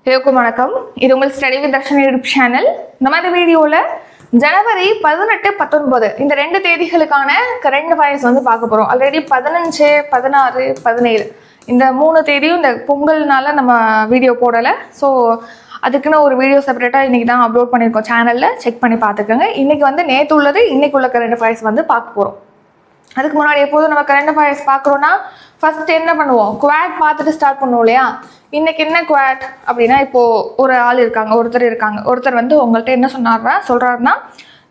எல்லாருக்கும் வணக்கம். இது உங்கள் study with Darshan YouTube channel. நம்ம இந்த வீடியோவில் ஜனவரி 18, 19 இந்த 2 தேதிகளுக்கான கரண்ட் அஃபேர்ஸ் வந்து பார்க்க போகிறோம். ஆல்ரெடி 15, 16, 17 இந்த 3 தேதியும் இந்த பொங்கல்னால நம்ம வீடியோ போடலை. ஸோ அதுக்குன்னு ஒரு வீடியோ செப்பரேட்டாக இன்றைக்கி தான் அப்லோட் பண்ணியிருக்கோம் சேனலில். செக் பண்ணி பார்த்துக்கோங்க. இன்றைக்கி வந்து நேற்று உள்ளது இன்றைக்கு உள்ள கரண்ட் அஃபேர்ஸ் வந்து பார்க்க போகிறோம். அதுக்கு முன்னாடி எப்போதும் நம்ம கரண்ட் அஃபேர்ஸ் பார்க்குறோன்னா ஃபர்ஸ்ட் என்ன பண்ணுவோம், குவாட் பார்த்துட்டு ஸ்டார்ட் பண்ணுவோம் இல்லையா. இன்னைக்கு என்ன குவாட் அப்படின்னா, இப்போது ஒரு ஆள் இருக்காங்க, ஒருத்தர் வந்து உங்கள்கிட்ட என்ன சொல்கிறாருன்னா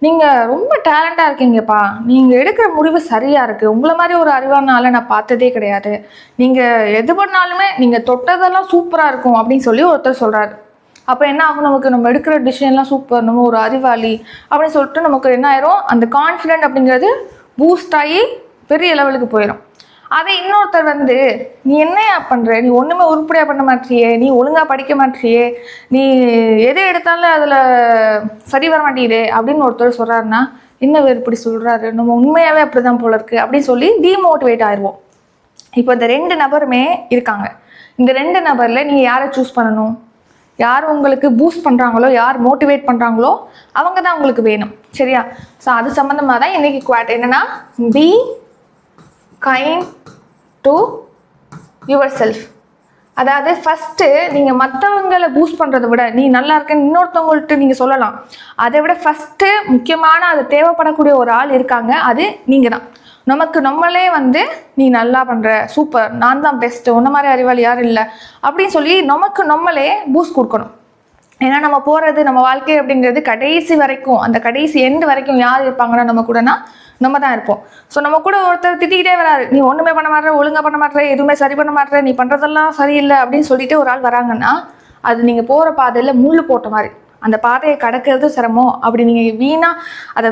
நீங்கள் ரொம்ப டேலண்டாக இருக்கீங்கப்பா, நீங்கள் எடுக்கிற முடிவு சரியாக இருக்குது, உங்களை மாதிரி ஒரு அறிவான ஆளை நான் பார்த்ததே கிடையாது, நீங்கள் எது பண்ணாலுமே நீங்கள் தொட்டதெல்லாம் சூப்பராக இருக்கும் அப்படின்னு சொல்லி ஒருத்தர் சொல்கிறாரு. அப்போ என்ன ஆகும், நமக்கு நம்ம எடுக்கிற டிசிஷன்லாம் சூப்பர், நம்ம ஒரு அறிவாளி அப்படின்னு சொல்லிட்டு நமக்கு என்ன ஆயிரும், அந்த கான்ஃபிடென்ட் அப்படிங்கிறது பூஸ்ட் ஆகி பெரிய லெவலுக்கு போயிடும். அதை இன்னொருத்தர் வந்து நீ என்னையா பண்ணுற, நீ ஒன்றுமே உருப்படியாக பண்ண மாட்டியே, நீ ஒழுங்காக படிக்க மாட்டியே, நீ எது எடுத்தாலும் அதில் சரி வர மாட்டேங்குதே அப்படின்னு ஒருத்தர் சொல்கிறாருன்னா, இன்னும் இப்படி சொல்கிறாரு, நம்ம உண்மையாகவே அப்படி தான் போல இருக்குது அப்படின்னு சொல்லி டிமோட்டிவேட் ஆயிடுவோம். இப்போ இந்த 2 நபருமே இருக்காங்க. இந்த 2 நபரில் நீங்கள் யாரை சூஸ் பண்ணணும், யார் உங்களுக்கு பூஸ்ட் பண்ணுறாங்களோ, யார் மோட்டிவேட் பண்ணுறாங்களோ அவங்க தான் உங்களுக்கு வேணும், சரியா. ஸோ அது சம்மந்தமாக தான் இன்றைக்கி குவாட் என்னென்னா, be kind to your self. அதாவது ஃபஸ்ட்டு நீங்கள் மற்றவங்களை பூஸ்ட் பண்ணுறதை விட, நீ நல்லா இருக்கேன்னு இன்னொருத்தவங்கள்ட்ட நீங்கள் சொல்லலாம். அதை விட ஃபஸ்ட்டு முக்கியமான அது தேவைப்படக்கூடிய ஒரு ஆள் இருக்காங்க, அது நீங்கள் தான். நமக்கு நம்மளே வந்து நீ நல்லா பண்ணுற, சூப்பர், நான் தான் பெஸ்ட்டு, உன்ன மாதிரி அறிவாளி யாரும் இல்லை அப்படின்னு சொல்லி நமக்கு நம்மளே பூஸ்ட் கொடுக்கணும். ஏன்னா நம்ம போகிறது, நம்ம வாழ்க்கை அப்படிங்கிறது கடைசி வரைக்கும், அந்த கடைசி எண்டு வரைக்கும் யார் இருப்பாங்கன்னா நம்ம கூடனா நம்ம தான் இருப்போம். ஸோ நம்ம கூட ஒருத்தர் திட்டிக்கிட்டே வராரு, நீ ஒன்றுமே பண்ண மாட்டேற, ஒழுங்காக பண்ண மாட்டேற, எதுவுமே சரி பண்ண மாட்டேற, நீ பண்ணுறதெல்லாம் சரியில்லை அப்படின்னு சொல்லிட்டு ஒரு ஆள் வராங்கன்னா, அது நீங்கள் போகிற பாதையில் முள் போட்ட மாதிரி, அந்த பாதையை கடக்கிறது சிரமம். அப்படி நீங்கள் வீணாக அதை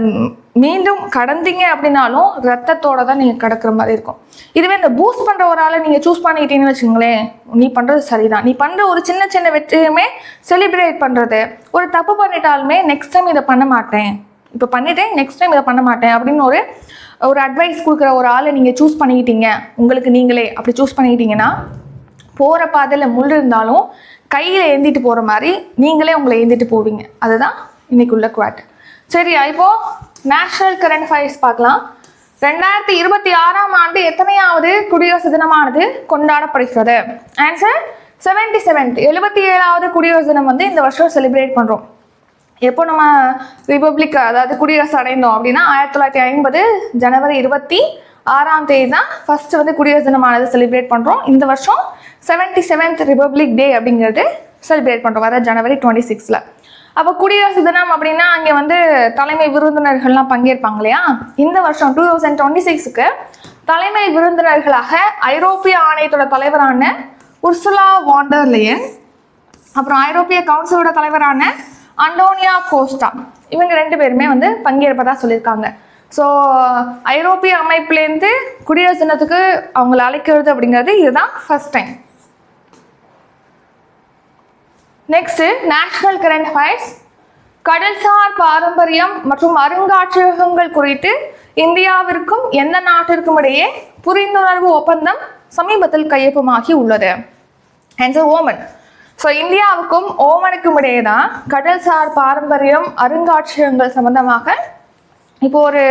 மீண்டும் கடந்தீங்க அப்படின்னாலும் ரத்தத்தோடு தான் நீங்கள் கடக்கிற மாதிரி இருக்கும். இதுவே இந்த பூஸ்ட் பண்ணுற ஒரு ஆளை நீங்கள் சூஸ் பண்ணிக்கிட்டீங்கன்னு வச்சுங்களேன், நீ பண்ணுறது சரிதான், நீ பண்ணுற ஒரு சின்ன சின்ன வெற்றியுமே செலிப்ரேட் பண்ணுறது, ஒரு தப்பு பண்ணிட்டாலுமே நெக்ஸ்ட் டைம் இதை பண்ண மாட்டேன், இப்போ பண்ணிட்டேன் நெக்ஸ்ட் டைம் இதை பண்ண மாட்டேன் அப்படின்னு ஒரு அட்வைஸ் கொடுக்குற ஒரு ஆளை நீங்கள் சூஸ் பண்ணிக்கிட்டீங்க, உங்களுக்கு நீங்களே அப்படி சூஸ் பண்ணிக்கிட்டீங்கன்னா, போகிற பாதையில் முள் இருந்தாலும் கையில் ஏந்திட்டு போகிற மாதிரி நீங்களே உங்களை ஏந்திட்டு போவீங்க. அதுதான் இன்னைக்கு உள்ள குவாட். சரியா, இப்போது நேஷ்னல் கரண்ட் அஃபேர்ஸ் பார்க்கலாம். 2026ஆம் ஆண்டு எத்தனையாவது குடியரசு தினமானது கொண்டாடப்படுகிறது? ஆன்சர் 77th 77வது குடியரசு தினம் வந்து இந்த வருஷம் செலிப்ரேட் பண்ணுறோம். எப்போ நம்ம ரிப்பப்ளிக், அதாவது குடியரசு அடைந்தோம் அப்படின்னா 1950 ஜனவரி 26ஆம் தேதி தான் ஃபர்ஸ்ட் வந்து குடியரசு தினமானது செலிப்ரேட் பண்ணுறோம். இந்த வருஷம் 77th ரிப்பப்ளிக் டே அப்படிங்கிறது செலிப்ரேட் பண்ணுறோம், வர ஜனவரி 26ல். அப்போ குடியரசு தினம் அப்படின்னா அங்கே வந்து தலைமை விருந்தினர்கள்லாம் பங்கேற்பாங்க இல்லையா. இந்த வருஷம் 2026க்கு தலைமை விருந்தினர்களாக ஐரோப்பிய ஆணையத்தோட தலைவரான உர்சுலா வான் டர் லெயன், அப்புறம் ஐரோப்பிய கவுன்சிலோட தலைவரான அண்டோனியா கோஸ்டா, இவங்க 2 பேருமே வந்து பங்கேற்பதா சொல்லியிருக்காங்க. ஸோ ஐரோப்பிய அமைப்புலேருந்து குடியரசு தினத்துக்கு அவங்களை அழைக்கிறது அப்படிங்கிறது இதுதான் first time. Next national current affairs. கடல்சார் பாரம்பரியம் மற்றும் அருங்காட்சியகங்கள் குறித்து இந்தியாவிற்கும் எந்த நாட்டிற்கும் இடையே புரிந்துணர்வு ஒப்பந்தம் சமீபத்தில் கையொப்பமாகி உள்ளது? Answer Oman. ஸோ இந்தியாவுக்கும் ஓமனுக்கும் இடையே தான் கடல்சார் பாரம்பரியம் அருங்காட்சியகங்கள் சம்பந்தமாக இப்போ ஒரு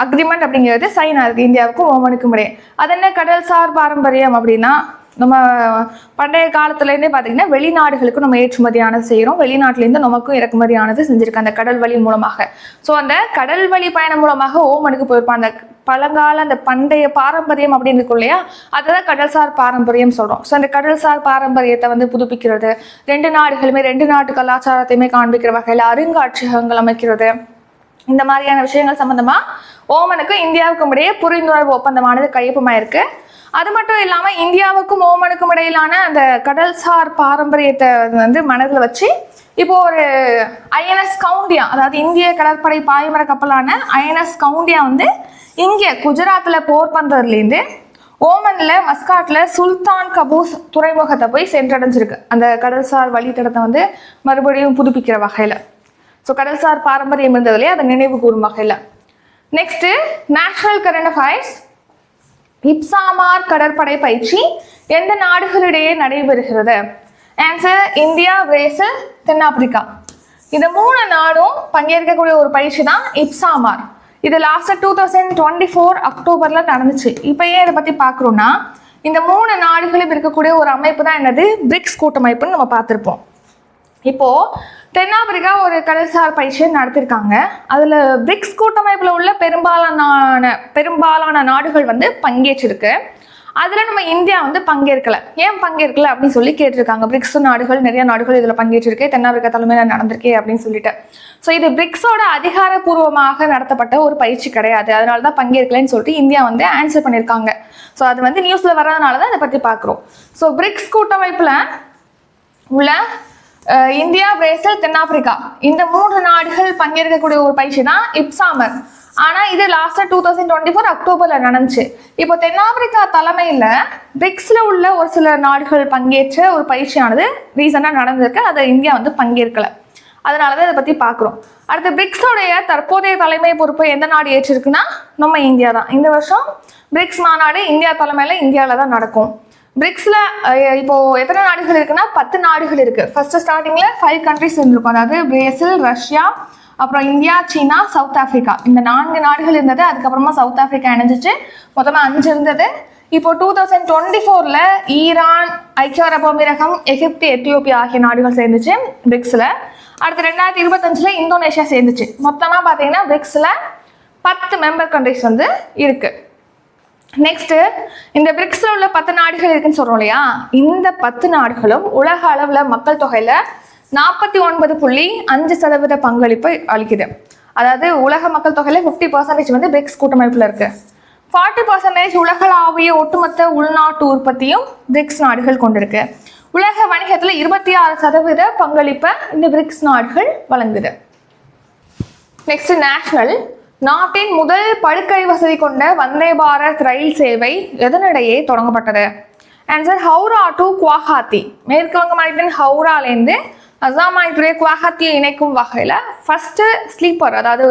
அக்ரிமெண்ட் அப்படிங்கிறது சைன் ஆகுது இந்தியாவுக்கும் ஓமனுக்கும் இடையே. அது என்ன கடல்சார் பாரம்பரியம் அப்படின்னா, நம்ம பண்டைய காலத்துலேருந்தே பார்த்தீங்கன்னா வெளிநாடுகளுக்கும் நம்ம ஏற்றுமதியானது செய்கிறோம், வெளிநாட்டிலேருந்து நமக்கும் இறக்குமதியானது செஞ்சுருக்கோம் அந்த கடல் வழி மூலமாக. ஸோ அந்த கடல் வழி பயணம் மூலமாக ஓமனுக்கு போயிருப்போம். அந்த பழங்கால அந்த பண்டைய பாரம்பரியம் அப்படின்னு இருக்கும் இல்லையா, அதுதான் கடல்சார் பாரம்பரியம் சொல்கிறோம். ஸோ அந்த கடல்சார் பாரம்பரியத்தை வந்து புதுப்பிக்கிறது, 2 நாடுகளுமே 2 நாட்டு கலாச்சாரத்தையுமே காண்பிக்கிற வகையில் அருங்காட்சியகங்கள் அமைக்கிறது, இந்த மாதிரியான விஷயங்கள் சம்பந்தமாக ஓமனுக்கும் இந்தியாவுக்கும் இடையே புரிந்துணர்வு ஒப்பந்தமானது கையொப்பமாயிருக்கு. அது மட்டும் இல்லாமல் இந்தியாவுக்கும் ஓமனுக்கும் இடையிலான அந்த கடல்சார் பாரம்பரியத்தை வந்து மனதில் வச்சு இப்போ ஒரு ஐஎன்எஸ் கவுண்டியா, அதாவது இந்திய கடற்படை பாய்மர கப்பலான ஐஎன்எஸ் கவுண்டியா வந்து இங்கே குஜராத்தில் போர்பந்தர்லேருந்து ஓமனில் மஸ்காட்டில் சுல்தான் கபூஸ் துறைமுகத்தை போய் சென்றடைஞ்சிருக்கு, அந்த கடல்சார் வழித்தடத்தை வந்து மறுபடியும் புதுப்பிக்கிற வகையில். ஸோ கடல்சார் பாரம்பரியம் இருந்ததுலேயே அதை நினைவு கூறும் வகையில். Next national current affairs. IBSAMAR கடற்படை பயிற்சி எந்த நாடுகளிடையே நடைபெறுகிறது? ஆன்சர் இந்தியா, பிரேசில், தென்னாப்பிரிக்கா. இந்த 3 நாடும் பங்கேற்கக்கூடிய ஒரு பயிற்சி தான் இப்சாமார். இது லாஸ்ட் 2024 அக்டோபர்ல நடந்துச்சு. இப்போ ஏன் இதை பத்தி பார்க்குறோம்னா, இந்த 3 நாடுகளும் இருக்கக்கூடிய ஒரு அமைப்பு தான் என்னது, பிரிக்ஸ் கூட்டமைப்புன்னு நம்ம பார்த்துருப்போம். இப்போ தென்னாப்பிரிக்கா ஒரு கடல்சார் பயிற்சியை நடத்திருக்காங்க. அதுல பிரிக்ஸ் கூட்டமைப்புல உள்ள பெரும்பாலான நாடுகள் வந்து பங்கேற்றிருக்கு. அதுல நம்ம இந்தியா வந்து பங்கேற்கல. ஏன் பங்கேற்கல அப்படின்னு சொல்லி கேட்டிருக்காங்க. பிரிக்ஸ் நாடுகள், நிறைய நாடுகள் இதுல பங்கேற்றிருக்கு, தென்னாப்பிரிக்கா தலைமையில நடந்திருக்கே அப்படின்னு சொல்லிட்டு. ஸோ இது பிரிக்ஸோட அதிகாரப்பூர்வமாக நடத்தப்பட்ட ஒரு பயிற்சி கிடையாது, அதனாலதான் பங்கேற்கலன்னு சொல்லிட்டு இந்தியா வந்து ஆன்சர் பண்ணியிருக்காங்க. ஸோ அது வந்து நியூஸ்ல வர்றதுனாலதான் இதை பத்தி பாக்குறோம். ஸோ பிரிக்ஸ் கூட்டமைப்புல உள்ள இந்தியா, பிரேசில், தென்னாப்பிரிக்கா இந்த 3 நாடுகள் பங்கேற்கக்கூடிய ஒரு பயிற்சி தான் இப்சாமர். ஆனா இது லாஸ்டா 2024 அக்டோபர்ல நடந்துச்சு. இப்போ தென்னாப்பிரிக்கா தலைமையில பிரிக்ஸ்ல உள்ள ஒரு சில நாடுகள் பங்கேற்ற ஒரு பயிற்சியானது ரீசெண்டா நடந்திருக்கு. அதை இந்தியா வந்து பங்கேற்கல, அதனாலதான் இதை பத்தி பாக்குறோம். அடுத்து பிரிக்ஸோடைய தற்போதைய தலைமை பொறுப்பை எந்த நாடு ஏற்றிருக்குன்னா நம்ம இந்தியா தான். இந்த வருஷம் பிரிக்ஸ் மாநாடு இந்தியா தலைமையில இந்தியாவில தான் நடக்கும். பிரிக்ஸ்ல இப்போ எத்தனை நாடுகள் இருக்குன்னா 10 நாடுகள் இருக்கு. ஃபர்ஸ்ட் ஸ்டார்டிங்ல 5 கண்ட்ரிஸ் இருந்திருக்கும், அதாவது பிரேசில், ரஷ்யா, அப்புறம் இந்தியா, சீனா, சவுத் ஆப்பிரிக்கா. இந்த 4 நாடுகள் இருந்தது. அதுக்கப்புறமா சவுத் ஆப்பிரிக்கா இணைஞ்சிச்சு, மொத்தமா 5 இருந்தது. இப்போ 2024ல ஈரான், ஐக்கிய அரபு அமீரகம், எகிப்து, எத்தியோப்பியா ஆகிய நாடுகள் சேர்ந்துச்சு பிரிக்ஸ்ல. அடுத்து 2025ல இந்தோனேஷியா சேர்ந்துச்சு. மொத்தமா பாத்தீங்கன்னா பிரிக்ஸ்ல 10 மெம்பர் கண்ட்ரிஸ் வந்து இருக்கு. நெக்ஸ்ட், இந்த பிரிக்ஸ்ல உள்ள 10 நாடுகள் இருக்குன்னு சொல்றோம் இல்லையா, இந்த 10 நாடுகளும் உலக அளவுல மக்கள் தொகையில 49.5% பங்களிப்பை அளிக்குது. அதாவது உலக மக்கள் தொகையில 50% வந்து பிரிக்ஸ் கூட்டமைப்புல இருக்கு. 40% உலகளாவிய ஒட்டுமொத்த உள்நாட்டு உற்பத்தியும் பிரிக்ஸ் நாடுகள் கொண்டிருக்கு. உலக வணிகத்துல 26% பங்களிப்பை இந்த பிரிக்ஸ் நாடுகள் வழங்குது. Next, national. நாட்டின் முதல் படுக்கை வசதி கொண்ட வந்தே பாரத் ரயில் சேவை எதனிடையே தொடங்கப்பட்டது? Answer Howrah to Guwahati. மேற்கு வங்க மாநிலத்தின் ஹவுராலேருந்து அசாம் மாநிலத்துடைய குவாஹாத்தியை இணைக்கும் வகையில் ஃபர்ஸ்ட் ஸ்லீப்பர், அதாவது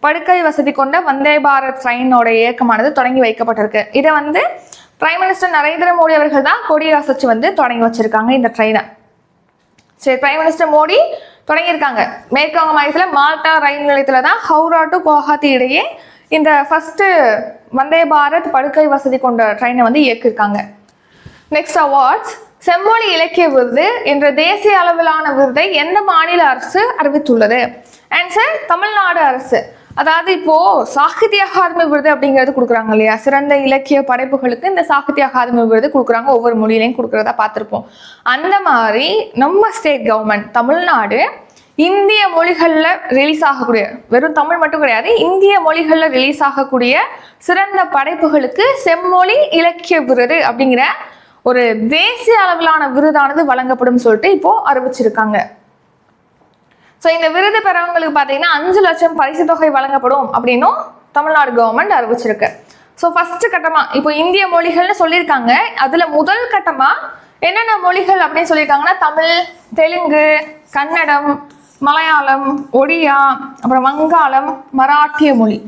படுக்கை வசதி கொண்ட வந்தே பாரத் ட்ரெயினோட இயக்கமானது தொடங்கி வைக்கப்பட்டிருக்கு. இதை வந்து பிரைம் மினிஸ்டர் நரேந்திர மோடி அவர்கள் தான் கொடி அசைச்சு வந்து தொடங்கி வச்சிருக்காங்க இந்த ட்ரெயினை. சரி, பிரைம் மினிஸ்டர் மோடி தொடங்கியிருக்காங்க. மேற்கு வங்க மாநிலத்தில் மால்டா ரயில் நிலையத்துல தான் ஹவுரா டு குவாஹாத்தி இடையே இந்த ஃபர்ஸ்ட் வந்தே பாரத் படுக்கை வசதி கொண்ட ட்ரெயினை வந்து இயக்கியிருக்காங்க. Next, awards. செம்மொழி இலக்கிய விருது என்ற தேசிய அளவிலான விருதை எந்த மாநில அரசு அறிவித்துள்ளது? ஆன்சர் தமிழ்நாடு அரசு. அதாவது இப்போ சாகித்ய அகாதமி விருது அப்படிங்கிறது கொடுக்குறாங்க இல்லையா, சிறந்த இலக்கிய படைப்புகளுக்கு இந்த சாகித்ய அகாதமி விருது கொடுக்குறாங்க, ஒவ்வொரு மொழியிலையும் கொடுக்குறதா பார்த்துருப்போம். அந்த மாதிரி நம்ம ஸ்டேட் கவர்மெண்ட் தமிழ்நாடு இந்திய மொழிகளில் ரிலீஸ் ஆகக்கூடிய, வெறும் தமிழ் மட்டும் கிடையாது, இந்திய மொழிகளில் ரிலீஸ் ஆகக்கூடிய சிறந்த படைப்புகளுக்கு செம்மொழி இலக்கிய விருது அப்படிங்கிற ஒரு தேசிய அளவிலான விருதானது வழங்கப்படும் சொல்லிட்டு இப்போ அறிவிச்சிருக்காங்க. ஸோ இந்த விருது பெறவங்களுக்கு பார்த்தீங்கன்னா 5 லட்சம் பரிசு தொகை வழங்கப்படும் அப்படின்னும் தமிழ்நாடு கவர்மெண்ட் அறிவிச்சிருக்கு. ஸோ ஃபர்ஸ்ட் கட்டமா இப்போ இந்திய மொழிகள்னு சொல்லியிருக்காங்க. அதுல முதல் கட்டமா என்னென்ன மொழிகள் அப்படின்னு சொல்லியிருக்காங்கன்னா தமிழ், தெலுங்கு, கன்னடம், மலையாளம், ஒடியா, அப்புறம் வங்காளம், மராட்டிய மொழி.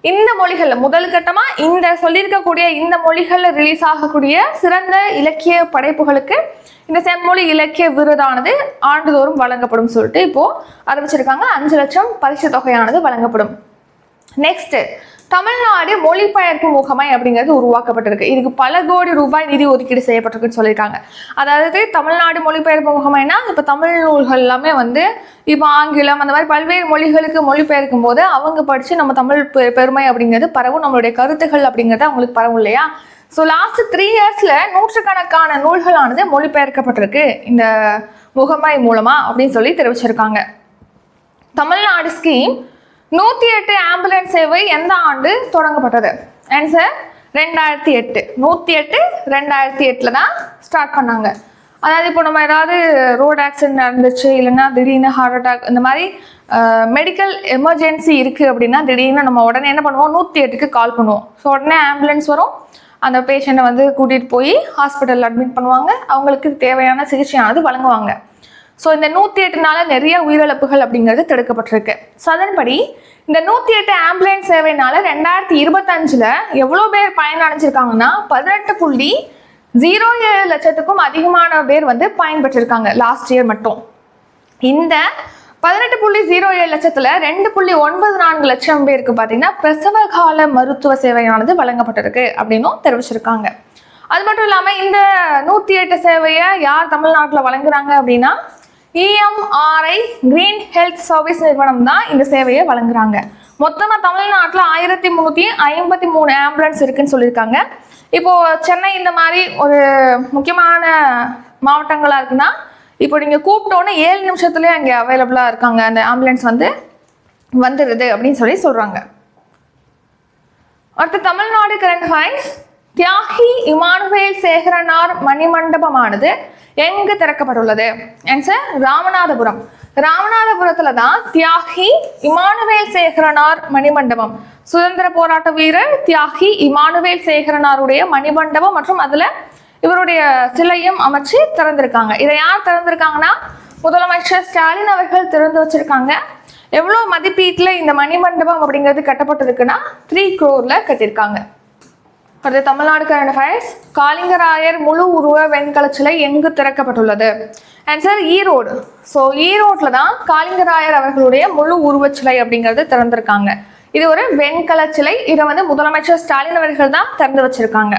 இந்த மொழிகள்ல முதல் கட்டமா இந்த சொல்லியிருக்கக்கூடிய இந்த மொழிகள்ல ரிலீஸ் ஆகக்கூடிய சிறந்த இலக்கிய படைப்புகளுக்கு இந்த செம்மொழி இலக்கிய விருதானது ஆண்டுதோறும் வழங்கப்படும் சொல்லிட்டு இப்போ அறிவிச்சிருக்காங்க. 5 லட்சம் பரிசு தொகையானது வழங்கப்படும். நெக்ஸ்ட், தமிழ்நாடு மொழிபெயர்ப்பு முகமை அப்படிங்கிறது உருவாக்கப்பட்டிருக்கு. இதுக்கு பல கோடி ரூபாய் நிதி ஒதுக்கீடு செய்யப்பட்டிருக்குன்னு சொல்லியிருக்காங்க. அதாவது தமிழ்நாடு மொழிபெயர்ப்பு முகமைனா இப்போ தமிழ் நூல்கள் எல்லாமே வந்து இப்போ ஆங்கிலம் அந்த மாதிரி பல்வேறு மொழிகளுக்கு மொழிபெயர்க்கும் போது அவங்க படிச்சு நம்ம தமிழ் பெருமை அப்படிங்கிறது பரவும், நம்மளுடைய கருத்துக்கள் அப்படிங்கிறது அவங்களுக்கு பரவும் இல்லையா. ஸோ லாஸ்ட் 3 இயர்ஸ்ல நூற்றுக்கணக்கான நூல்களானது மொழிபெயர்க்கப்பட்டிருக்கு இந்த முகமை மூலமா அப்படின்னு சொல்லி தெரிவிச்சிருக்காங்க. தமிழ்நாடு ஸ்கீம் 108 ஆம்புலன்ஸ் சேவை எந்த ஆண்டு தொடங்கப்பட்டது? ஆன்சர் 2008. 108 2008ல தான் ஸ்டார்ட் பண்ணாங்க. அதாவது இப்போ நம்ம ஏதாவது ரோடு ஆக்சிடென்ட் நடந்துச்சு, இல்லைன்னா திடீர்னு ஹார்ட் அட்டாக், இந்த மாதிரி மெடிக்கல் எமர்ஜென்சி இருக்கு அப்படின்னா திடீர்னு நம்ம உடனே என்ன பண்ணுவோம், 108க்கு கால் பண்ணுவோம். ஸோ உடனே ஆம்புலன்ஸ் வரும், அந்த பேஷண்ட்டை வந்து கூட்டிகிட்டு போய் ஹாஸ்பிட்டலில் அட்மிட் பண்ணுவாங்க, அவங்களுக்கு தேவையான சிகிச்சையானது வழங்குவாங்க. ஸோ இந்த 108னால நிறைய உயிரிழப்புகள் அப்படிங்கிறது தடுக்கப்பட்டிருக்கு. ஸோ அதன்படி இந்த 108 ஆம்புலன்ஸ் சேவைனால 2025ல் எவ்வளோ பேர் பயனடைஞ்சிருக்காங்கன்னா 0.7 லட்சத்துக்கும் அதிகமான பேர் வந்து பயன்பெற்றிருக்காங்க லாஸ்ட் இயர் மட்டும். இந்த 18.07 லட்சத்துல 2.94 லட்சம் பேருக்கு பார்த்தீங்கன்னா பிரசவ கால மருத்துவ சேவையானது வழங்கப்பட்டிருக்கு அப்படின்னும் தெரிவிச்சிருக்காங்க. அது மட்டும் இல்லாமல் இந்த 108 சேவையை யார் தமிழ்நாட்டில் வழங்குறாங்க அப்படின்னா EMRI கிரீன் ஹெல்த் சர்வீஸ் நிறுவனம் தான் இந்த சேவையை வழங்குறாங்க. மொத்தமாக தமிழ்நாட்டில் 1353 ஆம்புலன்ஸ் இருக்குன்னு சொல்லியிருக்காங்க. இப்போ சென்னை இந்த மாதிரி ஒரு முக்கியமான மாவட்டங்களாக இருக்குன்னா இப்போ நீங்கள் கூப்பிட்டோன்னே 7 நிமிஷத்துலேயே அங்கே அவைலபிளாக இருக்காங்க, அந்த ஆம்புலன்ஸ் வந்துடுது அப்படின்னு சொல்கிறாங்க. அடுத்து தமிழ்நாடு கரண்ட் அஃபேர்ஸ். தியாகி இமானுவேல் சேகரனார் மணிமண்டபமானது எங்கு திறக்கப்பட்டுள்ளது? ஆன்சர் ராமநாதபுரம். ராமநாதபுரத்துல தான் தியாகி இமானுவேல் சேகரனார் மணிமண்டபம், சுதந்திர போராட்ட வீரர் தியாகி இமானுவேல் சேகரனாருடைய மணிமண்டபம் மற்றும் அதுல இவருடைய சிலையும் அமைச்சு திறந்திருக்காங்க. இதை யார் திறந்திருக்காங்கன்னா முதலமைச்சர் ஸ்டாலின் அவர்கள் திறந்து வச்சிருக்காங்க. எவ்வளவு மதிப்பீட்டுல இந்த மணிமண்டபம் அப்படிங்கிறது கட்டப்பட்டிருக்குன்னா 3 crore கட்டியிருக்காங்க. அடுத்து தமிழ்நாடு கரண்ட் அஃபேர்ஸ். காளிங்கராயர் முழு உருவ வெண்கல சிலை எங்கு திறக்கப்பட்டுள்ளது? ஆன்சர் ஈரோடு. ஸோ ஈரோட்டில் தான் காளிங்கராயர் அவர்களுடைய முழு உருவ சிலை அப்படிங்கிறது திறந்திருக்காங்க. இது ஒரு வெண்கல சிலை. இதை வந்து முதலமைச்சர் ஸ்டாலின் அவர்கள் தான் திறந்து வச்சிருக்காங்க.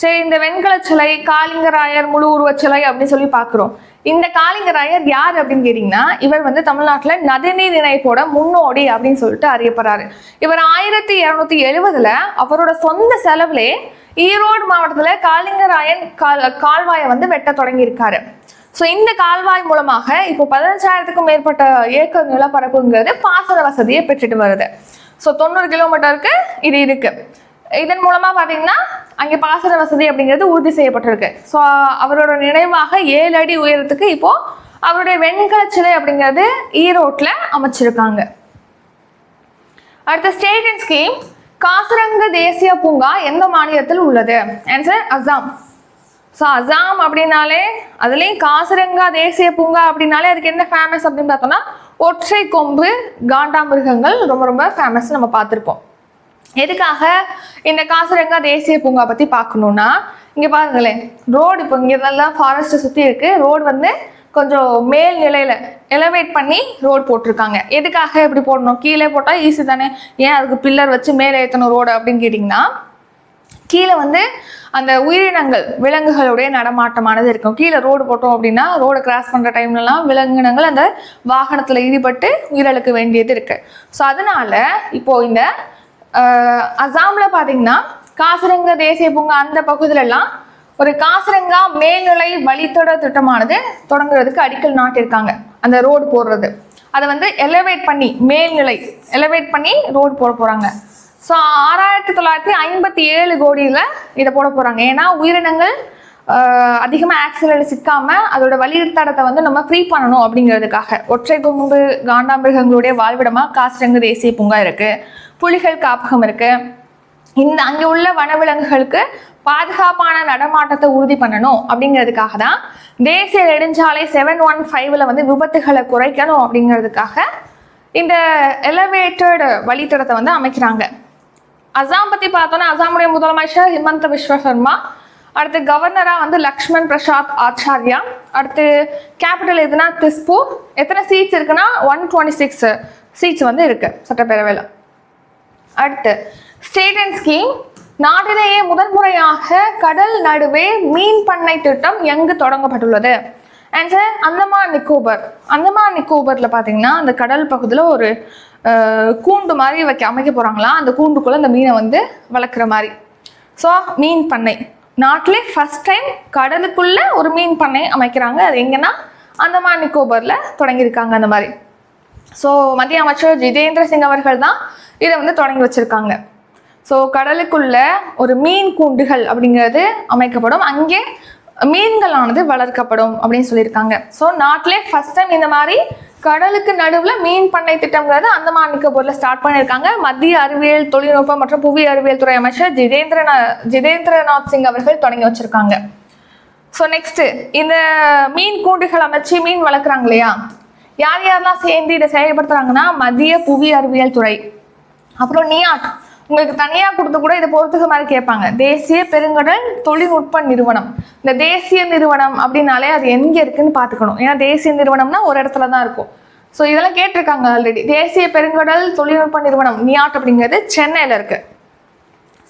சரி, இந்த வெண்கல சிலை காளிங்கராயர் முழு உருவ சிலை அப்படின்னு சொல்லி பார்க்குறோம். இந்த காளிங்கராயர் யார் அப்படின்னு கேட்டிங்கன்னா இவர் வந்து தமிழ்நாட்டில் நதிநீர் இணைப்போட முன்னோடி அப்படின்னு சொல்லிட்டு அறியப்படுறாரு. இவர் 1270 அவரோட சொந்த செலவுலே ஈரோடு மாவட்டத்தில் காளிங்கராயன் கால்வாயை வந்து வெட்ட தொடங்கியிருக்காரு. ஸோ இந்த கால்வாய் மூலமாக இப்போ 15,000க்கும் மேற்பட்ட ஏக்கர் நிலப்பரப்புங்கிறது பாசன வசதியை பெற்றுட்டு வருது. ஸோ 90 கிலோமீட்டருக்கு இது இருக்கு. இதன் மூலமா பாத்தீங்கன்னா அங்கே பாசன வசதி அப்படிங்கிறது உறுதி செய்யப்பட்டிருக்கு. ஸோ அவரோட நினைவாக 7 அடி உயரத்துக்கு இப்போ அவருடைய வெண்கல சிலை அப்படிங்கிறது ஈரோட்ல அமைச்சிருக்காங்க. அடுத்த ஸ்டேட் அண்ட் ஸ்கீம். காசிரங்க தேசிய பூங்கா எந்த மாநிலத்தில் உள்ளது? ஆன்சர் அசாம். ஸோ அசாம் அப்படின்னாலே அதுலேயும் காசிரங்கா தேசிய பூங்கா அப்படின்னாலே அதுக்கு என்ன ஃபேமஸ் அப்படின்னு பார்த்தோம்னா ஒற்றை கொம்பு காண்டாமிருகங்கள் ரொம்ப ரொம்ப ஃபேமஸ் நம்ம பார்த்துருப்போம். எதுக்காக இந்த காசிரங்கா தேசிய பூங்கா பற்றி பார்க்கணுன்னா இங்கே பாருங்களேன், ரோடு இப்போ இங்கே இதெல்லாம் ஃபாரஸ்ட்டை சுற்றி இருக்குது. ரோடு வந்து கொஞ்சம் மேல் நிலையில் எலவேட் பண்ணி ரோடு போட்டிருக்காங்க. எதுக்காக எப்படி போடணும்? கீழே போட்டால் ஈஸி தானே, ஏன் அதுக்கு பில்லர் வச்சு மேலே ஏற்றணும் ரோடு அப்படின்னு கேட்டிங்கன்னா கீழே வந்து அந்த உயிரினங்கள் விலங்குகளுடைய நடமாட்டமானது இருக்கும். கீழே ரோடு போட்டோம் அப்படின்னா ரோடு கிராஸ் பண்ணுற டைம்லலாம் விலங்கினங்கள் அந்த வாகனத்தில் ஈடுபட்டு உயிரிழக்க வேண்டியது இருக்குது. ஸோ அதனால இப்போது இந்த அசாமில் பார்த்தீங்கன்னா காசிரங்கா தேசிய பூங்கா அந்த பகுதியிலலாம் ஒரு காசிரங்கா மேல்நிலை வழித்தொடர் திட்டமானது தொடங்குறதுக்கு அடிக்கல் நாட்டியிருக்காங்க. அந்த ரோடு போடுறது அதை வந்து எலவேட் பண்ணி மேல்நிலை எலவேட் பண்ணி ரோடு போட போகிறாங்க. ஸோ 6,957 கோடியில் இதை போட போகிறாங்க. ஏன்னா உயிரினங்கள் அதிகமாக ஆக்சிடென்ட் சிக்காமல் அதோட வழித்தடத்தை வந்து நம்ம ஃப்ரீ பண்ணணும் அப்படிங்கிறதுக்காக. ஒற்றை கொம்பு காண்டாமிருகங்களுடைய வாழ்விடமாக காசிரங்கா தேசிய பூங்கா இருக்குது, புலிகள் காப்பகம் இருக்குது. இந்த அங்கே உள்ள வனவிலங்குகளுக்கு பாதுகாப்பான நடமாட்டத்தை உறுதி பண்ணணும் அப்படிங்கிறதுக்காக தான் தேசிய நெடுஞ்சாலை 715 வந்து விபத்துகளை குறைக்கணும் அப்படிங்கிறதுக்காக இந்த எலவேட்டட் வழித்தடத்தை வந்து அமைக்கிறாங்க. அசாம் பற்றி பார்த்தோன்னா அசாமுடைய முதலமைச்சர் ஹிமந்த விஸ்வ சர்மா, அடுத்து கவர்னராக வந்து லக்ஷ்மண் பிரசாத் ஆச்சாரியா, அடுத்து கேபிட்டல் எதுனா திஸ்பூர். எத்தனை சீட்ஸ் இருக்குன்னா 126 சீட்ஸ் வந்து இருக்கு சட்டப்பேரவையில். அடுத்து ஸ்டேட் அண்ட் ஸ்கீம். நாட்டிலேயே முதன்முறையாக கடல் நடுவே மீன் பண்ணை திட்டம் எங்கு தொடங்கப்பட்டுள்ளது? ஆன்சர் அந்தமான் நிக்கோபர். அந்தமான் நிக்கோபரில் பார்த்தீங்கன்னா அந்த கடல் பகுதியில் ஒரு கூண்டு மாதிரி அமைக்க போகிறாங்களாம். அந்த கூண்டுக்குள்ளே அந்த மீனை வந்து வளர்க்குற மாதிரி. ஸோ மீன் பண்ணை நாட்டிலே ஃபர்ஸ்ட் டைம் கடலுக்குள்ளே ஒரு மீன் பண்ணை அமைக்கிறாங்க. அது எங்கன்னா அந்தமான் நிக்கோபரில் தொடங்கியிருக்காங்க அந்த மாதிரி. ஸோ மத்திய அமைச்சர் ஜிதேந்திர சிங் அவர்கள் தான் இதை வந்து தொடங்கி வச்சுருக்காங்க. ஸோ கடலுக்குள்ள ஒரு மீன் கூண்டுகள் அப்படிங்கிறது அமைக்கப்படும், அங்கே மீன்களானது வளர்க்கப்படும் அப்படின்னு சொல்லியிருக்காங்க. ஸோ நாட்டிலே ஃபர்ஸ்ட் டைம் இந்த மாதிரி கடலுக்கு நடுவில் மீன் பண்ணை திட்டம்ங்கிறது அந்தமான் நிக்கோபரில் ஸ்டார்ட் பண்ணியிருக்காங்க. மத்திய அறிவியல் தொழில்நுட்பம் மற்றும் புவி அறிவியல் துறை அமைச்சர் ஜிதேந்திரநாத் சிங் அவர்கள் தொடங்கி வச்சிருக்காங்க. ஸோ நெக்ஸ்ட் இந்த மீன் கூண்டுகள் அமைச்சு மீன் வளர்க்குறாங்க இல்லையா, யார் யாரெல்லாம் சேர்ந்து இதை செயல்படுத்துறாங்கன்னா மத்திய புவி அறிவியல் துறை, அப்புறம் நியாட் உங்களுக்கு தனியாக கொடுத்து கூட இதை பொறுத்துக்கு மாதிரி கேட்பாங்க. தேசிய பெருங்கடல் தொழில்நுட்ப நிறுவனம். இந்த தேசிய நிறுவனம் அப்படின்னாலே அது எங்கே இருக்குன்னு பார்த்துக்கணும். ஏன்னா தேசிய நிறுவனம்னா ஒரு இடத்துல தான் இருக்கும். ஸோ இதெல்லாம் கேட்டிருக்காங்க ஆல்ரெடி. தேசிய பெருங்கடல் தொழில்நுட்ப நிறுவனம் நியாட் அப்படிங்கிறது சென்னையில் இருக்கு.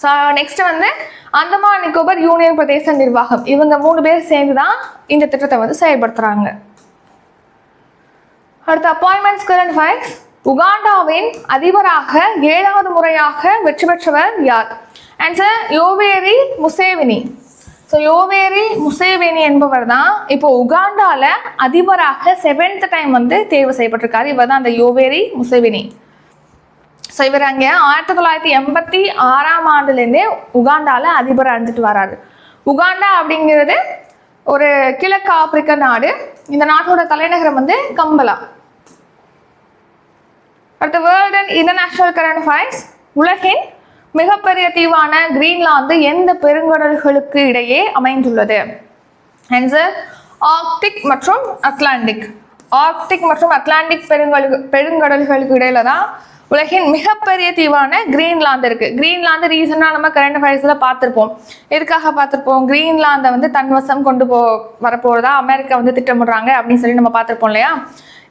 ஸோ நெக்ஸ்ட் வந்து அந்தமான் நிக்கோபர் யூனியன் பிரதேச நிர்வாகம். இவங்க 3 பேர் சேர்ந்து தான் இந்த திட்டத்தை வந்து செயல்படுத்துறாங்க. அடுத்த அப்பாயின்மெண்ட்ஸ் கரண்ட் ஃபைல்ஸ். உகாண்டாவின் அதிபராக 7வது முறையாக வெற்றி பெற்றவர் யார்? Answer Yoweri Museveni. So Yoweri Museveni என்பவர் தான் இப்போ உகாண்டால அதிபராக 7th டைம் வந்து தேர்வு செய்யப்பட்டிருக்காரு. இவர் தான் அந்த யோவேரி முசேவினி. ஸோ இவர் அங்கே 1986ஆம் ஆண்டுலேருந்தே உகாண்டால அதிபராக இருந்துட்டு வராரு. உகாண்டா அப்படிங்கிறது ஒரு கிழக்கு ஆப்பிரிக்க நாடு. இந்த நாட்டோட தலைநகரம் வந்து கம்பலா. அடுத்த world and international current affairs. உலகின் மிகப்பெரிய தீவான கிரீன்லாந்து எந்த பெருங்கடல்களுக்கு இடையே அமைந்துள்ளது? ஆன்சர் ஆர்க்டிக் மற்றும் அட்லாண்டிக். ஆர்க்டிக் மற்றும் அட்லாண்டிக் பெருங்கடல்களுக்கு இடையில தான் உலகின் மிகப்பெரிய தீவான கிரீன்லாந்து இருக்கு. கிரீன்லாந்து ரீசெண்டாக நம்ம கரண்ட் அஃபேர்ஸ்ல பார்த்துருப்போம். எதுக்காக பார்த்துருப்போம்? கிரீன்லாந்தை வந்து தன்வசம் கொண்டு வரப்போறதா அமெரிக்கா வந்து திட்டமிடுறாங்க அப்படின்னு சொல்லி நம்ம பார்த்துருப்போம் இல்லையா?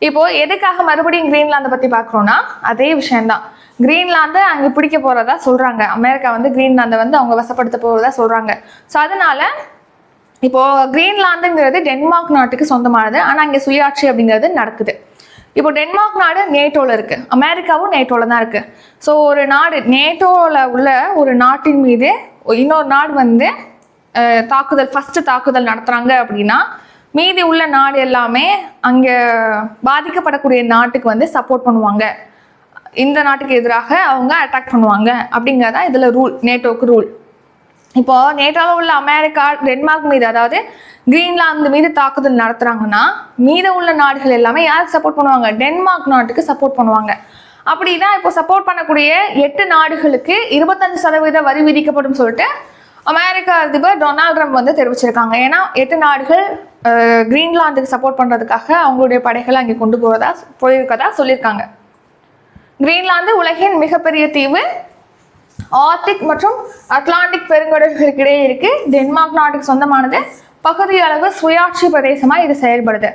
இப்போ எதுக்காக மறுபடியும் கிரீன்லாந்தை பத்தி பார்க்குறோம்னா அதே விஷயம்தான். கிரீன்லாந்து அங்கே பிடிக்க போறதா சொல்றாங்க. அமெரிக்கா வந்து கிரீன்லாந்தை வந்து அவங்க வசப்படுத்த போறதா சொல்றாங்க. ஸோ அதனால இப்போ கிரீன்லாந்துங்கிறது டென்மார்க் நாட்டுக்கு சொந்தமானது. ஆனால் அங்கே சுயாட்சி அப்படிங்கிறது நடக்குது. இப்போ டென்மார்க் நாடு நேட்டோல இருக்கு, அமெரிக்காவும் நேட்டோல தான் இருக்கு. ஸோ ஒரு நாடு நேட்டோல உள்ள ஒரு நாட்டின் மீது இன்னொரு நாடு வந்து ஃபர்ஸ்ட் தாக்குதல் நடத்துறாங்க அப்படின்னா மீதி உள்ள நாடு எல்லாமே அங்கே பாதிக்கப்படக்கூடிய நாட்டுக்கு வந்து சப்போர்ட் பண்ணுவாங்க. இந்த நாட்டுக்கு எதிராக அவங்க அட்டாக் பண்ணுவாங்க அப்படிங்கிறதா இதில் ரூல், நேட்டோக்கு ரூல். இப்போ நேட்டோவில் உள்ள அமெரிக்கா டென்மார்க் மீது, அதாவது கிரீன்லாந்து மீது தாக்குதல் நடத்துறாங்கன்னா மீத உள்ள நாடுகள் எல்லாமே யாருக்கு சப்போர்ட் பண்ணுவாங்க? டென்மார்க் நாட்டுக்கு சப்போர்ட் பண்ணுவாங்க. அப்படிதான் இப்போ சப்போர்ட் பண்ணக்கூடிய 8 நாடுகளுக்கு 25% வரி விதிக்கப்படும் சொல்லிட்டு அமெரிக்க அதிபர் டொனால்ட் ட்ரம்ப் வந்து தெரிவிச்சிருக்காங்க. ஏன்னா 8 நாடுகள் கிரீன்லாந்துக்கு சப்போர்ட் பண்றதுக்காக அவங்களுடைய படைகளை அங்கே கொண்டு போயிருக்கதா சொல்லியிருக்காங்க. கிரீன்லாந்து உலகின் மிகப்பெரிய தீவு. ஆர்க்டிக் மற்றும் அட்லாண்டிக் பெருங்கடல்களுக்கு இடையே இருக்கு. டென்மார்க் நாட்டுக்கு சொந்தமானது. பகுதி அளவு சுயாட்சி பிரதேசமா இது செயல்படுது.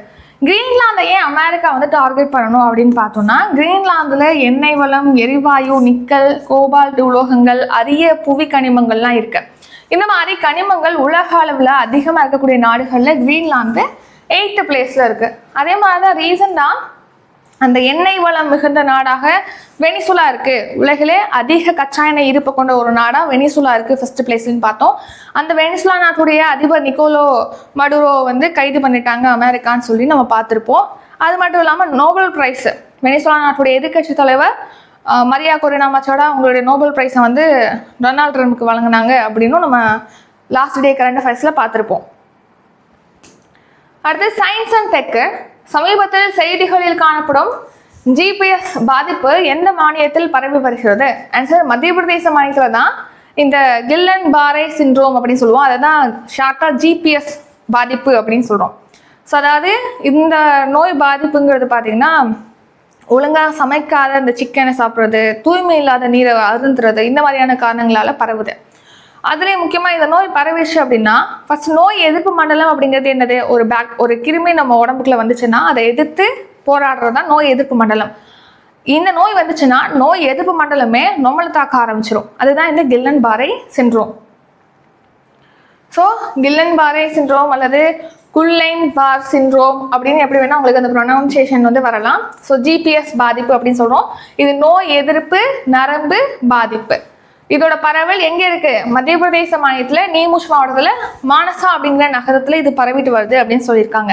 கிரீன்லாந்தை ஏன் அமெரிக்கா வந்து டார்கெட் பண்ணணும் அப்படின்னு பார்த்தோம்னா, கிரீன்லாந்துல எண்ணெய் வளம், எரிவாயு, நிக்கல், கோபால்ட் உலோகங்கள், அரிய புவி கனிமங்கள்லாம் இருக்கு. இந்த மாதிரி கனிமங்கள் உலக அளவில் அதிகமாக இருக்கக்கூடிய நாடுகளில் கிரீன்லாந்து 8th பிளேஸ்ல இருக்கு. அதே மாதிரி தான் ரீசெண்டாக அந்த எண்ணெய் வளம் மிகுந்த நாடாக வெனிசுலா இருக்கு. உலகிலே அதிக கச்சா எண்ணெய் இருப்பு கொண்ட ஒரு நாடா வெனிசுலா இருக்கு ஃபர்ஸ்ட் பிளேஸ்ன்னு பார்த்தோம். அந்த வெனிசுலா நாட்டுடைய அதிபர் நிக்கோலோ மடுரோ வந்து கைது பண்ணிட்டாங்க அமெரிக்கான்னு சொல்லி நம்ம பார்த்துருப்போம். அது மட்டும் இல்லாமல் நோபல் பிரைஸ் வெனிசுலா நாட்டுடைய எதிர்கட்சி தலைவர் மரியா கொரினா மச்சோடா அவங்களுடைய நோபல் பிரைஸை வந்து டொனால்ட் ட்ரம்ப்க்கு வழங்கினாங்க அப்படின்னு நம்ம லாஸ்ட் டே கரண்ட் அஃபேர்ஸ்ல பார்த்துருப்போம். அடுத்து சயின்ஸ் அண்ட் டெக். சமீபத்தில் செய்திகளில் காணப்படும் ஜிபிஎஸ் பாதிப்பு எந்த மாநிலத்தில் பரவி வருகிறது? ஆன்சர் மத்திய பிரதேச மாநிலத்தில் தான் இந்த கில்லன் பாரே சிண்ட்ரோம் அப்படின்னு சொல்லுவோம். அதை தான் ஷார்ட்டாக ஜிபிஎஸ் பாதிப்பு அப்படின்னு சொல்கிறோம். ஸோ அதாவது இந்த நோய் பாதிப்புங்கிறது பார்த்தீங்கன்னா ஒழுங்காக சமைக்காத இந்த சிக்கனை சாப்பிட்றது, தூய்மை இல்லாத நீரை அருந்துறது, இந்த மாதிரியான காரணங்களால் பரவுது. அதுலேயும் முக்கியமாக இந்த நோய் பரவிச்சு அப்படின்னா ஃபர்ஸ்ட் நோய் எதிர்ப்பு மண்டலம் அப்படிங்கிறது என்னது? ஒரு கிருமி நம்ம உடம்புக்குள்ள வந்துச்சுன்னா அதை எதிர்த்து போராடுறது தான் நோய் எதிர்ப்பு மண்டலம். இந்த நோய் வந்துச்சுன்னா நோய் எதிர்ப்பு மண்டலமே நம்மளை தாக்க ஆரம்பிச்சிடும். அதுதான் இந்த கில்லன் பாரே சிண்ட்ரோம். ஸோ கில்லன் பாரே சிண்ட்ரோம் அல்லது குல்லைன் பார் சிண்ட்ரோம் அப்படின்னு எப்படி வேணா உங்களுக்கு அந்த ப்ரொனவுன்சியேஷன் வந்து வரலாம். ஸோ ஜிபிஎஸ் பாதிப்பு அப்படின்னு சொல்றோம். இது நோய் எதிர்ப்பு நரம்பு பாதிப்பு. இதோட பரவல் எங்க இருக்கு? மத்திய பிரதேச மாநிலத்துல நீமுஷ் மாவட்டத்துல மானசா அப்படிங்கிற நகரத்துல இது பரவிட்டு வருது அப்படின்னு சொல்லியிருக்காங்க.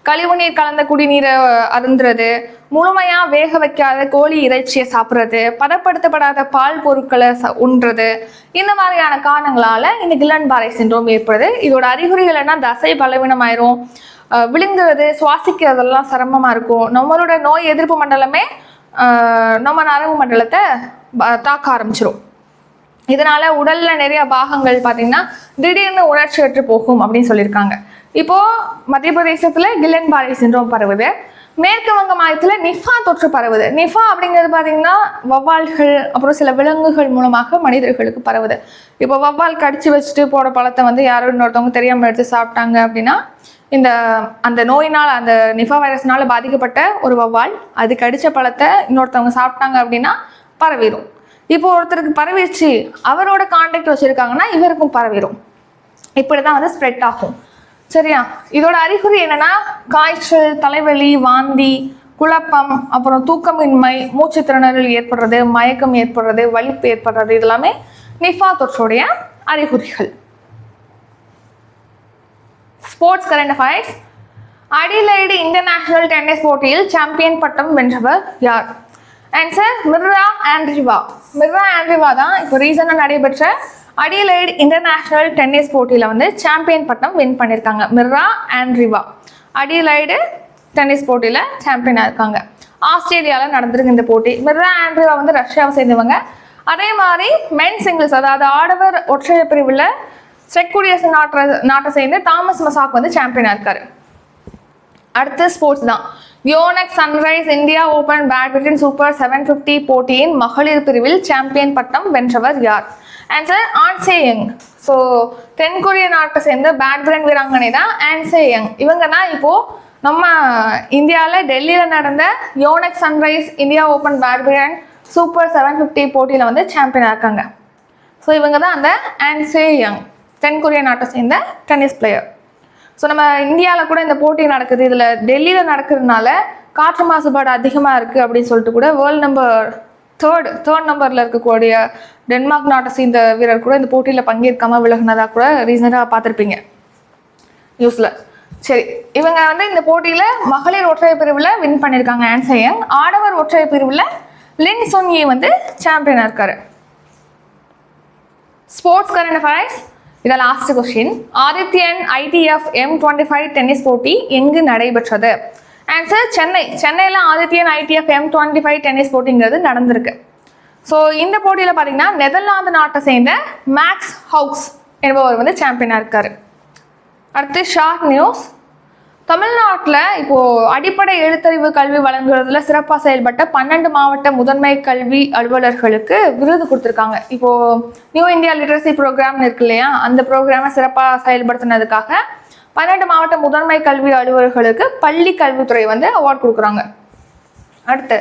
கழிவுநீர் கலந்த குடிநீரை அருந்துறது, முழுமையா வேக வைக்காத கோழி இறைச்சியை சாப்பிட்றது, பதப்படுத்தப்படாத பால் பொருட்களை உண்றது, இந்த மாதிரியான காரணங்களால இந்த கில்லன் பாரே சிண்ட்ரோம் ஏற்படுது. இதோட அறிகுறிகள் என்ன? தசை பலவீனமாயிரும், விழுங்குறது, சுவாசிக்கிறதெல்லாம் சிரமமா இருக்கும். நம்மளோட நோய் எதிர்ப்பு மண்டலமே நம்ம நரம்பு மண்டலத்தை தாக்க ஆரம்பிச்சிடும். இதனால உடல்ல நிறைய பாகங்கள் பார்த்தீங்கன்னா திடீர்னு உணர்ச்சியற்று போகும் அப்படின்னு சொல்லியிருக்காங்க. இப்போ மத்திய பிரதேசத்துல கில்லன் பாரே சிண்ட்ரோம் பரவுது. மேற்கு வங்க மாநிலத்தில் நிஃபா தொற்று பரவுது. நிஃபா அப்படிங்கிறது பார்த்தீங்கன்னா வவ்வால்கள் அப்புறம் சில விலங்குகள் மூலமாக மனிதர்களுக்கு பரவுது. இப்போ வவ்வால் கடிச்சு வச்சுட்டு போன பழத்தை வந்து யாரும் இன்னொருத்தவங்க தெரியாமல் எடுத்து சாப்பிட்டாங்க அப்படின்னா அந்த நோயினால் அந்த நிஃபா வைரஸ்னால பாதிக்கப்பட்ட ஒரு வவ்வால் அது கடிச்ச பழத்தை இன்னொருத்தவங்க சாப்பிட்டாங்க அப்படின்னா பரவிடும். இப்போ ஒருத்தருக்கு பரவிடுச்சு, அவரோட கான்டாக்ட் வச்சுருக்காங்கன்னா இவருக்கும் பரவிடும். இப்படி தான் வந்து ஸ்ப்ரெட் ஆகும். சரியா? இதோட அறிகுறி என்னன்னா காய்ச்சல், தலைவலி, வாந்தி, குழப்பம், அப்புறம் தூக்கமின்மை, மூச்சு திணறல் ஏற்படுறது, மயக்கம் ஏற்படுறது, வலிப்பு ஏற்படுறது, இதெல்லாமே நிஃபா தொற்றுடைய அறிகுறிகள். Sports current affairs. Adelaide international tennis போட்டியில் சாம்பியன் பட்டம் வென்றவர் யார்? Answer Mirra Andreeva. Mirra Andreeva தான் இப்போ ரீசனாக நடைபெற்ற அடிலைடு இன்டர்நேஷனல் டென்னிஸ் போட்டியில் வந்து சாம்பியன் பட்டம் வின் பண்ணியிருக்காங்க. மிர்ரா ஆண்ட்ரீவா அடிலைடு டென்னிஸ் போட்டியில் சாம்பியனாக இருக்காங்க. ஆஸ்திரேலியாவில் நடந்திருக்கு இந்த போட்டி. மிர்ரா ஆண்ட்ரீவா வந்து ரஷ்யாவை சேர்ந்தவங்க. அதே மாதிரி மென் சிங்கிள்ஸ், அதாவது ஆடவர் ஒற்றையர் பிரிவில் செக் குடியரசு நாட்டை சேர்ந்து தாமஸ் மசாக் வந்து சாம்பியனாக இருக்காரு. அடுத்து ஸ்போர்ட்ஸ் தான். Yonex Sunrise India Open badminton super 750 போட்டியின் மகளிர் பிரிவில் சாம்பியன் பட்டம் வென்றவர் யார்? Answer on say young. So தென்கொரிய நாட்டை சேர்ந்த பேட்மிண்டன் வீராங்கனை தான் ஆன் சே யங். இவங்க தான் இப்போ நம்ம இந்தியாவில் டெல்லியில் நடந்த Yonex Sunrise India Open badminton super 750 போட்டியில் வந்து சாம்பியனாக இருக்காங்க. ஸோ இவங்க தான் அந்த ஆன் சே யங், தென்கொரிய நாட்டை சேர்ந்த டென்னிஸ் பிளேயர். ஸோ நம்ம இந்தியாவில் கூட இந்த போட்டி நடக்குது. இதில் டெல்லியில் நடக்கிறதுனால காற்று மாசுபாடு அதிகமாக இருக்குது அப்படின்னு சொல்லிட்டு கூட வேர்ல்டு நம்பர் தேர்ட் நம்பரில் இருக்கக்கூடிய டென்மார்க் நாட்டை சேர்ந்த வீரர் கூட இந்த போட்டியில் பங்கேற்காமல் விலகினதாக கூட ரீசனாக பார்த்துருப்பீங்க நியூஸில். சரி, இவங்க வந்து இந்த போட்டியில் மகளிர் ஒற்றையர் பிரிவில் வின் பண்ணியிருக்காங்க ஆன் சே யங். ஆடவர் ஒற்றையர் பிரிவில் லின் சுன்யி வந்து சாம்பியனாக இருக்காரு. Sports current affairs. இதில் last question. Adityan ITF M25 tennis போட்டி எங்கு நடைபெற்றது? ஆன்சர் சென்னையில் ஆதித்யன் ITF M25 டென்னிஸ் போட்டிங்கிறது நடந்திருக்கு. ஸோ இந்த போட்டியில் பார்த்தீங்கன்னா நெதர்லாந்து நாட்டை சேர்ந்த மேக்ஸ் ஹவுக்ஸ் என்பவர் வந்து சாம்பியனாக இருக்கார். அடுத்து ஷார்ட் நியூஸ். தமிழ்நாட்டில் இப்போது அடிப்படை எழுத்தறிவு கல்வி வழங்குறதுல சிறப்பாக செயல்பட்ட 12 மாவட்ட முதன்மை கல்வி அலுவலர்களுக்கு விருது கொடுத்துருக்காங்க. இப்போது நியூ இந்தியா லிட்ரஸி ப்ரோக்ராம்னு இருக்கு இல்லையா, அந்த ப்ரோக்ராமை சிறப்பாக செயல்படுத்தினதுக்காக 12 மாவட்ட முதன்மை கல்வி அலுவலர்களுக்கு பள்ளி கல்வித்துறை வந்து அவார்ட் கொடுக்குறாங்க. அடுத்து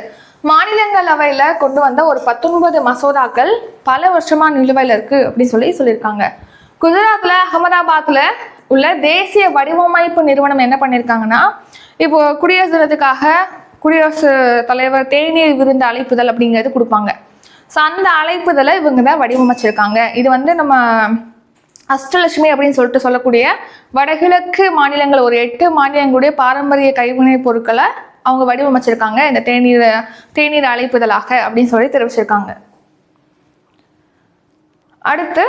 மாநிலங்களவையில் கொண்டு வந்த ஒரு 19 மசோதாக்கள் பல வருஷமாக நிலுவையில் இருக்குது அப்படின்னு சொல்லியிருக்காங்க. குஜராத்தில் அகமதாபாத்தில் உள்ள தேசிய வடிவமைப்பு நிறுவனம் என்ன பண்ணியிருக்காங்கன்னா, இப்போ குடியரசு தினத்துக்காக குடியரசுத் தலைவர் தேநீர் விருந்து அழைப்புதல் அப்படிங்கிறது கொடுப்பாங்க. ஸோ அந்த அழைப்புதலை இவங்க தான் வடிவமைச்சிருக்காங்க. இது வந்து நம்ம அஷ்டலட்சுமி அப்படின்னு சொல்லிட்டு சொல்லக்கூடிய வடகிழக்கு மாநிலங்கள், ஒரு 8 மாநிலங்களுடைய பாரம்பரிய கைவினைப் பொருட்களை அவங்க வடிவமைச்சிருக்காங்க இந்த தேநீர் அழைப்புதலாக அப்படின்னு சொல்லி தெரிவிச்சிருக்காங்க. அடுத்து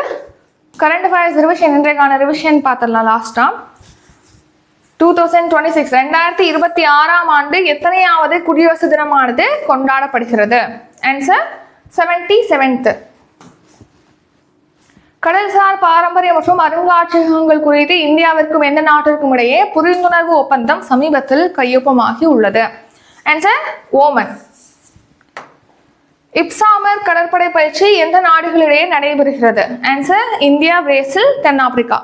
கரண்ட் அஃபேர்ஸ் ரிவிஷன். இன்றைக்கான ரிவிஷன் பார்த்துடலாம். லாஸ்ட்டாக 2026 2026ஆம் ஆண்டு எத்தனையாவது குடியரசு தினமானது கொண்டாடப்படுகிறது? Answer 77th. கடல்சார் பாரம்பரிய மற்றும் அருங்காட்சியகங்கள் குறித்து இந்தியாவிற்கும் எந்த நாட்டிற்கும் இடையே புரிந்துணர்வு ஒப்பந்தம் சமீபத்தில் கையொப்பமாகி உள்ளது? Answer Oman. இப்சாமர் கடற்படை பயிற்சி எந்த நாடுகளிடையே நடைபெறுகிறது? ஆன்சர் இந்தியா, பிரேசில், தென்னாப்பிரிக்கா.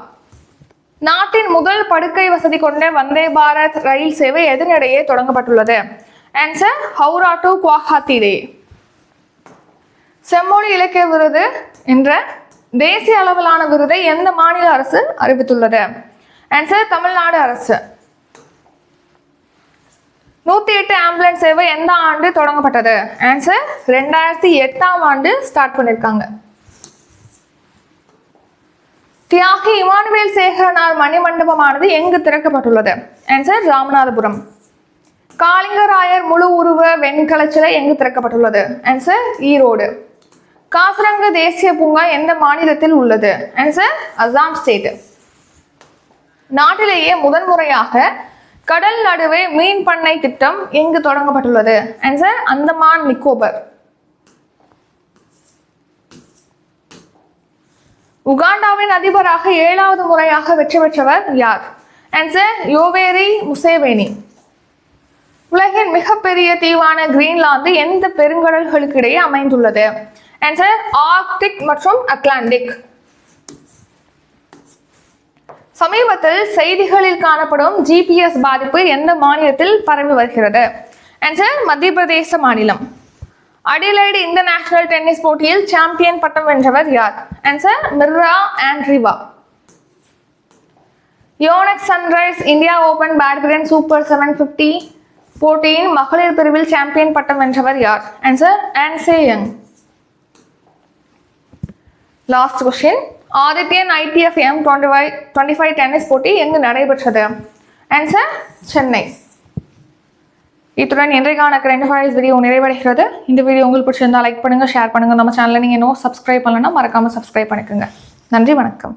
நாட்டின் முதல் படுக்கை வசதி கொண்ட வந்தே பாரத் ரயில் சேவை எதனிடையே தொடங்கப்பட்டுள்ளது? ஆன்சர் ஹவுரா டு குவாஹாத்தி இடையே. செம்மொழி இலக்கிய விருது என்ற தேசிய அளவிலான விருதை எந்த மாநில அரசு அறிவித்துள்ளது? ஆன்சர் தமிழ்நாடு அரசு. 108 ஆம்புலன்ஸ் சேவை எந்த ஆண்டு தொடங்கப்பட்டது? ஆன்சர் 2008ஆம் ஆண்டு ஸ்டார்ட் பண்ணியிருக்காங்க. தியாகி இமானுவேல் சேகரனார் மணிமண்டபமானது எங்கு திறக்கப்பட்டுள்ளது? ஆன்சர் ராமநாதபுரம். காளிங்கராயர் முழு உருவ வெண்கல சிலை எங்கு திறக்கப்பட்டுள்ளது? ஆன்சர் ஈரோடு. காசிரங்க தேசிய பூங்கா எந்த மாநிலத்தில் உள்ளது? Answer Assam state. நாட்டிலேயே முதன்முறையாக கடல் நடுவே மீன் பண்ணை திட்டம் எங்கு தொடங்கப்பட்டுள்ளது? ஆன்சர் அந்தமான் நிக்கோபர். உகாண்டாவின் அதிபராக 7வது முறையாக வெற்றி பெற்றவர் யார்? Answer Yoweri Museveni. உலக உலகின் மிகப்பெரிய தீவான கிரீன்லாந்து எந்த பெருங்கடல்களுக்கு இடையே அமைந்துள்ளது? ஆன்சர் ஆர்க்டிக் மற்றும் அட்லாண்டிக். சமீபத்தில் செய்திகளில் காணப்படும் ஜிபிஎஸ் பாதிப்பு எந்த மாநிலத்தில் பரவி வருகிறது? ஆன்சர் மத்திய பிரதேச மாநிலம். அடிலைடு இன்டர்நேஷனல் டென்னிஸ் போட்டியில் சாம்பியன் பட்டம் வென்றவர் யார்? Answer Mirra Andreeva. Yonex Sunrise India Open badminton super 750 போட்டியின் மகளிர் பிரிவில் சாம்பியன் பட்டம் வென்றவர் யார்? Answer An Se Young. Last question. Adityan ITF M25 tennis போட்டி எங்கு நடைபெற்றது? ஆன்சர் சென்னை. இத்துடன் இன்றைக்கான கரண்ட் அஃபேர்ஸ் வீடியோ நிறைவடைகிறது. இந்த வீடியோ உங்களுக்கு பிடிச்சிருந்தா லைக் பண்ணுங்க, ஷேர் பண்ணுங்க. நம்ம சேனலை நீங்க இன்னும் சப்ஸ்கிரைப் பண்ணலன்னா மறக்காம சப்ஸ்கிரைப் பண்ணிக்கோங்க. நன்றி, வணக்கம்.